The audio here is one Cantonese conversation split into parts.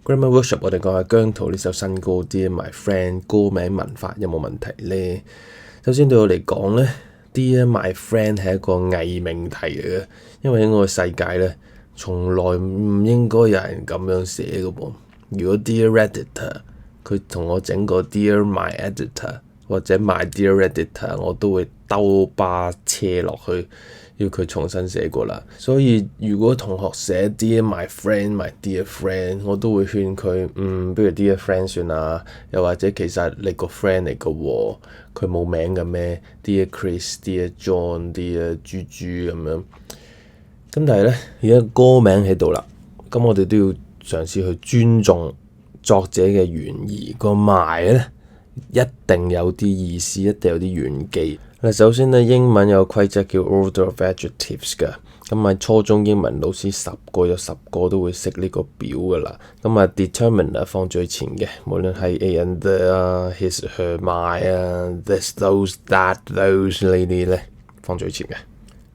Grammar workshop 我哋講下姜濤呢首新歌 Dear My Friend 歌名文法有冇問題呢？首先對我嚟講呢 Dear My Friend 係一個偽命題嚟嘅，因為喺我嘅世界呢，從來唔應該有人咁樣寫嘅噃。如果 Dear Editor 佢同我整個 Dear My Editor 或者 My Dear Editor 我都會兜巴車落去，要佢重新寫過啦。所以如果同學寫 Dear My Friend My Dear Friend 我都會勸佢不如 Dear Friend 算啦。又或者其實你個 friend 嚟嘅喎，佢冇名嘅咩 Dear Chris Dear John Dear 豬豬咁樣。咁但係呢，而家歌名喺度啦，咁我哋都要嘗試去尊重作者嘅原意。個 my 呢一定有啲意思，一定有啲玄機。首先呢，英文有規則叫 order of adjectives 㗎。咁喺初中英文老師10個有10個都會識呢個表㗎啦。咁determiner 放最前嘅，無論係 a and the 啊 his her my 啊 this those that those 呢啲呢放最前嘅。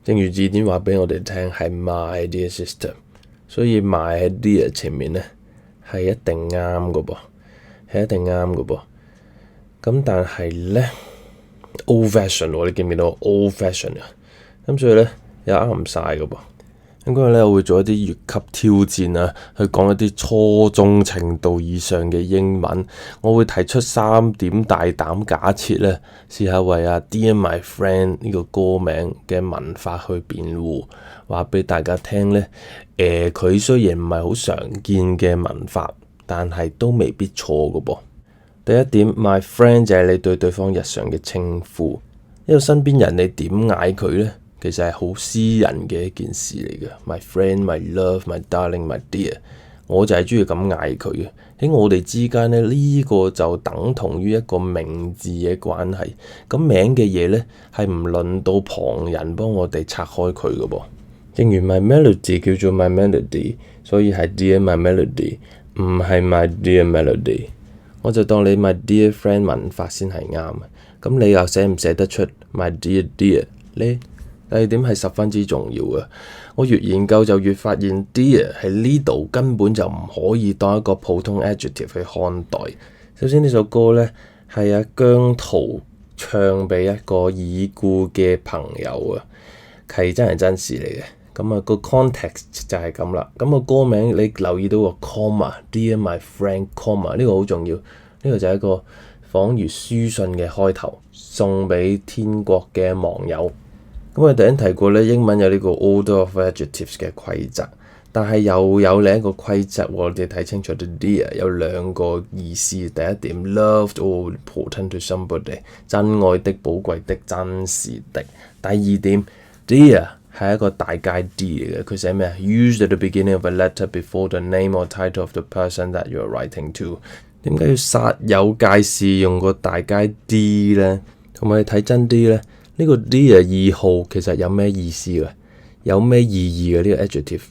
正如字典話俾我哋聽係 my dear sister， 所以 my 喺 dear 前面呢係一定啱㗎噃，係一定啱㗎噃。咁但係呢 old fashion 喎，你記唔記到 old fashion 啊？咁所以呢又啱唔晒㗎噃。咁嗰日呢我會做一啲越級挑戰啊，去講一啲初中程度以上嘅英文。我會提出3點大膽假設呢，試下為Dear My Friend 呢個歌名嘅文法去辯護，話俾大家聽呢。佢雖然唔係好常見嘅文法，但係都未必錯㗎噃。第一點 My friend 就係你對對方日常嘅稱呼，因為身邊人你點嗌佢呢，其實係好私人嘅一件事嚟嘅。My friend, my love, my darling, my dear， 我就係中意咁嗌佢嘅。喺我哋之間呢，呢個就等同於一個名字嘅關係。咁名嘅嘢呢，係唔輪到旁人幫我哋拆開佢嘅噃。正如 my melody 叫做 my melody， 所以係 Dear my melody， 唔係 my dear melody。我就當你 my dear friend 文法先係啱。咁你又寫唔寫得出 my dear dear 呢？第二點係十分之重要嘅。我越研究就越發現 dear 喺呢度根本就唔可以當一個普通 adjective 去看待。首先呢首歌呢係姜濤唱俾一個已故嘅朋友啊，係真人真事嚟嘅。咁個 context 就係咁啦。咁個歌名你留意到個 comma Dear My Friend comma 呢個好重要。呢個就係一個仿如書信嘅開頭，送俾天國嘅網友。咁我哋頭先提過呢，英文有呢個 order of adjectives 嘅規則，但係又有另一個規則。我哋睇清楚 the dear 有2個意思。第一點 loved or important to somebody， 真愛的、寶貴的、真實的。第二點 dear係一個大階 D 嚟嘅，佢寫咩啊 ？Used at the beginning of a letter before the name or title of the person that you are writing to。點解要煞有介事用個大階 D 呢？同埋你睇真啲呢，呢個 Dear 2號其實有咩意思嘅？有咩意義嘅呢個 adjective？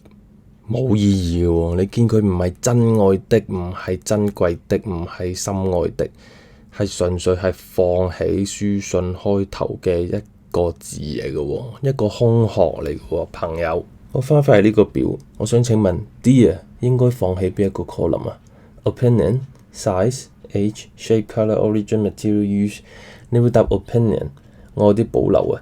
冇意義嘅喎。你見佢唔係真愛的，唔係珍貴的，唔係深愛的，係純粹係放喺書信開頭嘅一個字嚟嘅喎，一個空殼嚟嘅喎。朋友，我翻返嚟呢個表，我想請問 Dear 應該放喺邊一個 column 啊 ？Opinion、Size、Age、Shape、Color、Origin、Material Use， 你會答 Opinion， 我有啲保留啊。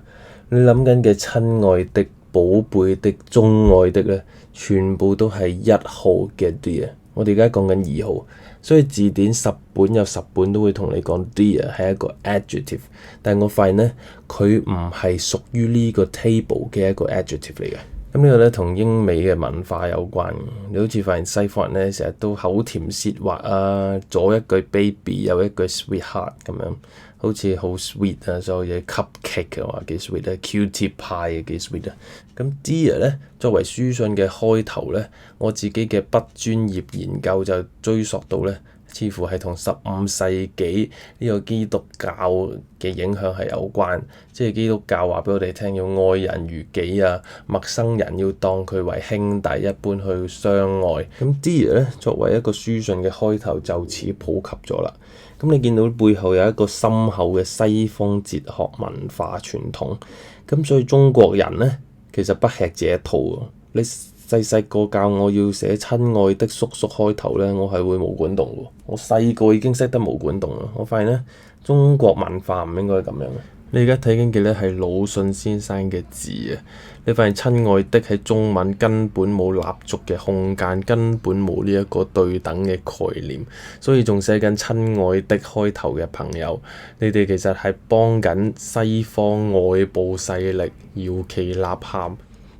你諗緊嘅親愛的、寶貝的、鍾愛的呢，全部都係1號嘅 Dear。我哋而家講緊2號，所以字典10本有10本都會同你講 Dear 係一個 adjective， 但係我發現呢，佢唔係屬於呢個 table 嘅一個 adjective 嚟嘅。咁呢個呢，同英美嘅文化有關。你好似發現西方人呢，成日都口甜舌滑啊，左一句 baby 右一句 sweetheart 咁樣，好似好 sweet 啊，所有嘢 cupcake 啊話幾 sweet 啊 ，cutie pie 幾 sweet 啊。咁 Dear 呢，作為書信嘅開頭呢，我自己嘅不專業研究就追溯到呢，似乎係同15世紀呢個基督教嘅影響係有關。即係基督教話俾我哋聽要愛人如己啊，陌生人要當佢為兄弟一般去相愛。咁 Dear 呢，作為一個書信嘅開頭就此普及咗啦。咁你見到背後有一個深厚嘅西方哲學文化傳統，咁所以中國人呢，其實不吃這一套。你細個教我要寫親愛的叔叔開頭咧，我係會毛管戙喎。我細個已經識得毛管戙啦。我發現咧，中國文化唔應該咁樣嘅。你而家睇緊嘅咧係魯迅先生嘅字啊！你發現親愛的喺中文根本冇立足嘅空間，根本冇呢一個對等嘅概念，所以仲寫緊親愛的開頭嘅朋友，你哋其實係幫緊西方外部勢力搖旗吶喊，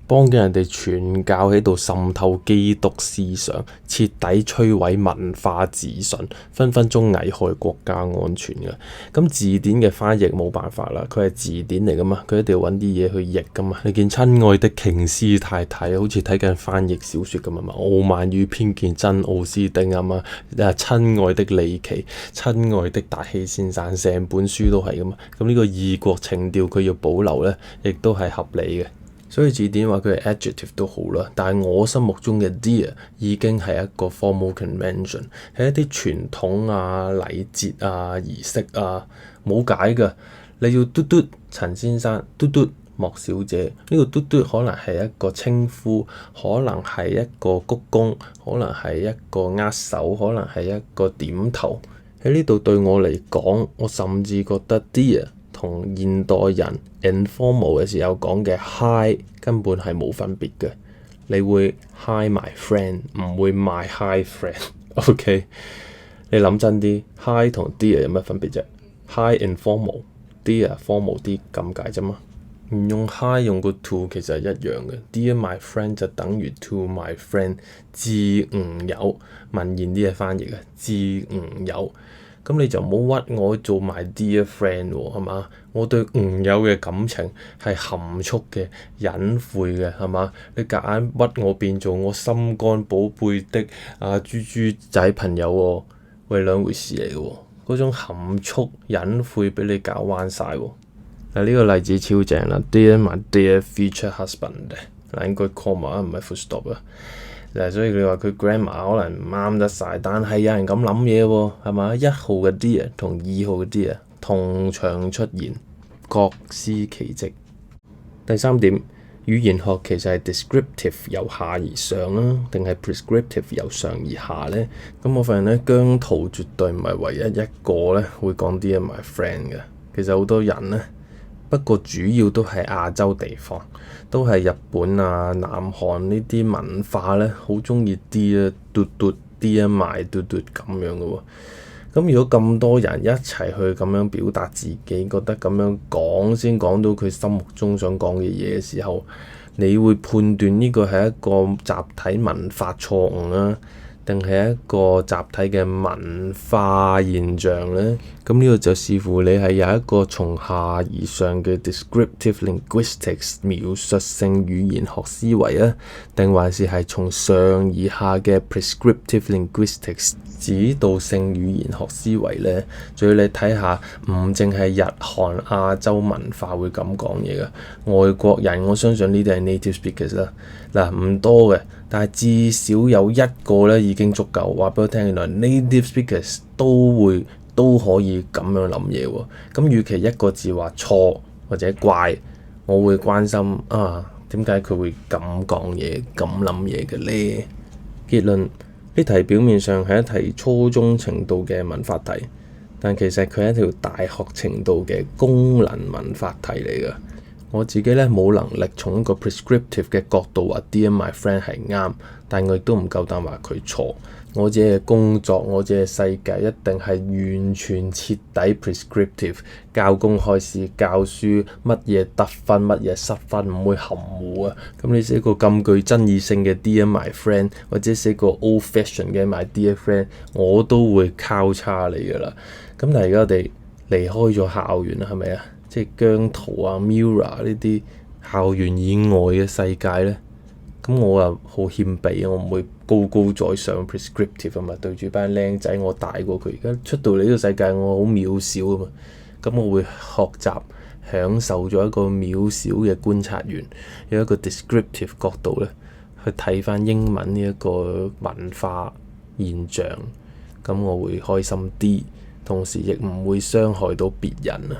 幫緊人哋傳教喺度滲透基督思想，徹底摧毀文化自信，分分鐘危害國家安全嘅。咁字典嘅翻譯冇辦法啦，佢係字典嚟噶嘛，佢一定要揾啲嘢去譯噶嘛。你見親愛的瓊斯太太好似睇緊翻譯小説咁啊嘛，傲慢與偏見真奧斯丁啊嘛，親愛的李奇，親愛的達希先生，成本書都係噶嘛。咁呢個異國情調佢要保留呢，亦都係合理嘅。所以字典話佢係 adjective 都好啦，但係我心目中嘅 dear 已經係一個 formal convention， 係一啲傳統啊、禮節啊、儀式啊，冇解㗎。你要嘟嘟陳先生，嘟嘟莫小姐，呢個嘟嘟可能係一個稱呼，可能係一個鞠躬，可能係一個握手，可能係一個點頭。喺呢度對我嚟講，我甚至覺得 dear同現代人 informal 嘅時候講嘅 hi 根本係冇分別嘅。你會 hi my friend， 唔會 my hi friend。OK， 你諗真啲 ，hi 同 dear 有乜分別啫？ hi informal， dear formal 啲咁解啫嘛。唔用 hi 用個 to 其實係一樣嘅。Dear my friend 就等於 to my friend， 致吾友，文言啲嘅翻譯啊，致吾友。咁你就唔好屈我做埋 dear friend 喎，係嘛？我對吾友嘅感情係含蓄嘅、隱晦嘅，係嘛？你夾硬屈我變做我心肝寶貝的豬豬仔朋友喎，喂，兩回事嚟嘅喎。嗰種含蓄隱晦俾你搞彎晒喎。嗱，呢個例子超正啦 ，Dear my dear future husband， 嗱應該 comma 唔係 full stop 啊。所以你話佢 grammar 可能唔啱得晒，但係有人咁諗嘢喎，係嘛？1號嘅 dear 同2號嘅 dear 同場出現，各司其職。第3點，語言學其實係 descriptive 由下而上啦，定係 prescriptive 由上而下呢？咁我發現咧，姜濤絕對唔係唯一一個咧會講 Dear my friend 嘅。其實好多人咧，不過主要都係亞洲地方，都係日本啊、南韓呢啲文化咧，好中意 Dear 嘟嘟 Dear my 嘟嘟咁樣嘅喎。咁如果咁多人一齊去咁樣表達自己，覺得咁樣講先講到佢心目中想講嘅嘢嘅時候，你會判斷呢個係一個集體文化錯誤啊，定係一個集體嘅文化現象呢？咁呢個就視乎你係有一個從下而上嘅 descriptive linguistics 描述性語言學思維啊，定還是係從上而下嘅 prescriptive linguistics 指導性語言學思維呢？仲要你睇下，唔淨係日韓亞洲文化會咁講嘢㗎，外國人我相信呢啲係 native speakers 啦。嗱，唔多嘅，但係至少有一個咧已經足夠話俾我聽，原來 native speakers 都可以咁樣諗嘢喎。咁與其一個字話錯或者怪，我會關心點解佢會咁講嘢、咁諗嘢嘅咧？結論，呢題表面上係一題初中程度嘅文法題，但其實佢係一條大學程度嘅功能文法題嚟㗎。我自己咧冇能力從一個 prescriptive 嘅角度話 Dear my friend 係啱，但我亦都唔夠膽話佢錯。我自己嘅工作，我自己嘅世界一定係完全徹底 prescriptive， 教公開試、教書，乜嘢得分，乜嘢失分，唔會含糊啊。咁你寫個咁具爭議性嘅 Dear my friend， 或者寫個 old fashion 嘅 my dear friend， 我都會交叉你噶啦。咁但係而家我哋離開咗校園啦，係咪啊？即係姜濤啊、Mirror 呢啲校園以外嘅世界咧，咁我啊好謙卑，我唔會高高在上 prescriptive 啊嘛，對住班靚仔，我大過佢，而家出到嚟呢個世界，我好渺小啊嘛，咁我會學習享受咗一個渺小嘅觀察員，有一個 descriptive 角度咧，去睇翻英文呢一個文化現象，咁我會開心啲，同時亦唔會傷害到別人啊。